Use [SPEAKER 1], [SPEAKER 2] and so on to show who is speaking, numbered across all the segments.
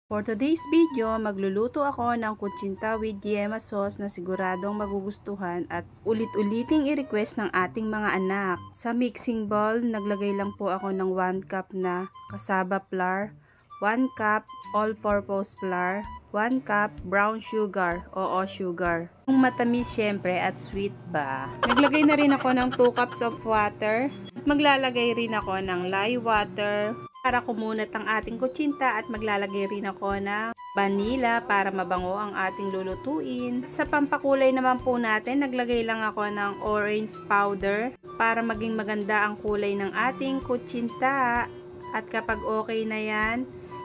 [SPEAKER 1] For today's video, magluluto ako ng kutsinta with yema sauce na siguradong magugustuhan at ulit-uliting i-request ng ating mga anak. Sa mixing bowl, naglagay lang po ako ng 1 cup na cassava flour, 1 cup all-purpose flour, 1 cup brown sugar o sugar. Kung matamis syempre at sweet ba. Naglagay na rin ako ng 2 cups of water at maglalagay rin ako ng lye water para kumunat ang ating kutsinta at maglalagay rin ako ng vanilla para mabango ang ating lulutuin. Sa pampakulay naman po natin, naglagay lang ako ng orange powder para maging maganda ang kulay ng ating kutsinta. At kapag okay na yan,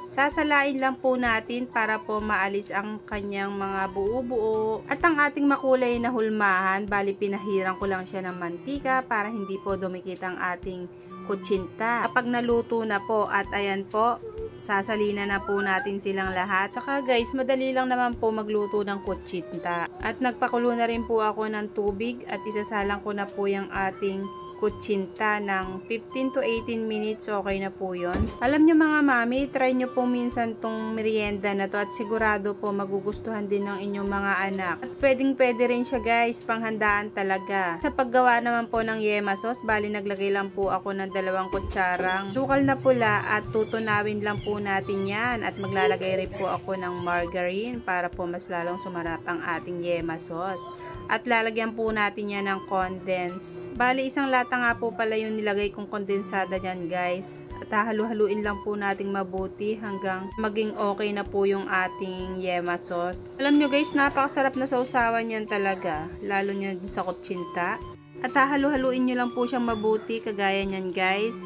[SPEAKER 1] sasalain lang po natin para po maalis ang kanyang mga buo-buo. At ang ating makulay na hulmahan, bali pinahirang ko lang siya ng mantika para hindi po dumikit ang ating kutsinta. Kapag naluto na po at ayan po, sasalina na po natin silang lahat. Tsaka guys, madali lang naman po magluto ng kutsinta. At nagpakulo na rin po ako ng tubig at isasalang ko na po yung ating kutsinta ng 15 to 18 minutes, okay na po yun. Alam nyo mga mami, try nyo po minsan tong merienda na to at sigurado po magugustuhan din ng inyong mga anak. At pwedeng pwede rin siya guys, panghandaan talaga. Sa paggawa naman po ng yema sauce, bali naglagay lang po ako ng 2 kutsarang sukal na pula at tutunawin lang po natin yan. At maglalagay rin po ako ng margarine para po mas lalong sumarap ang ating yema sauce. At lalagyan po natin yan ng condense. Bali isang lata nga po pala yung nilagay kong kondensada dyan guys. At hahalu-haluin lang po nating mabuti hanggang maging okay na po yung ating yema sauce. Alam nyo guys, napakasarap na sausawan yan talaga. Lalo nyo sa kutsinta. At hahalu-haluin nyo lang po siyang mabuti kagaya nyan guys.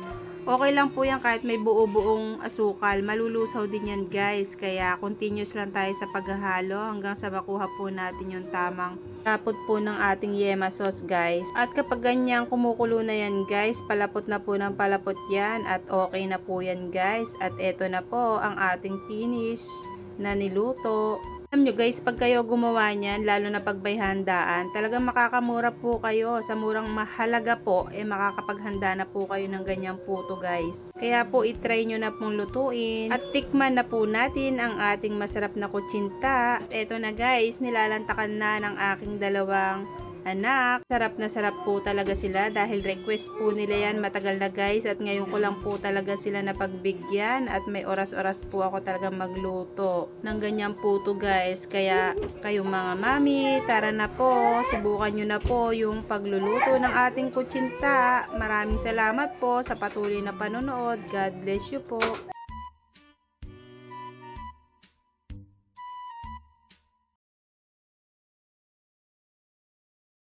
[SPEAKER 1] Okay lang po yan kahit may buo-buong asukal. Malulusaw din yan guys. Kaya continuous lang tayo sa paghahalo hanggang sa makuha po natin yung tamang tapot po ng ating yema sauce guys. At kapag ganyan kumukulo na yan guys, palapot na po ng palapot yan at okay na po yan guys. At eto na po ang ating finish na niluto. Alam nyo guys, pag kayo gumawa niyan, lalo na pag may handaan, talagang makakamura po kayo. Sa murang mahalaga po, makakapaghanda na po kayo ng ganyang puto guys. Kaya po itry nyo na pong lutuin. At tikman na po natin ang ating masarap na kutsinta. At eto na guys, nilalantakan na ng aking 2 anak. Sarap na sarap po talaga sila dahil request po nila yan matagal na guys at ngayon ko lang po talaga sila napagbigyan at may oras-oras po ako talaga magluto ng ganyan puto guys. Kaya kayong mga mami, tara na po, subukan nyo na po yung pagluluto ng ating kutsinta. Maraming salamat po sa patuloy na panonood. God bless you po.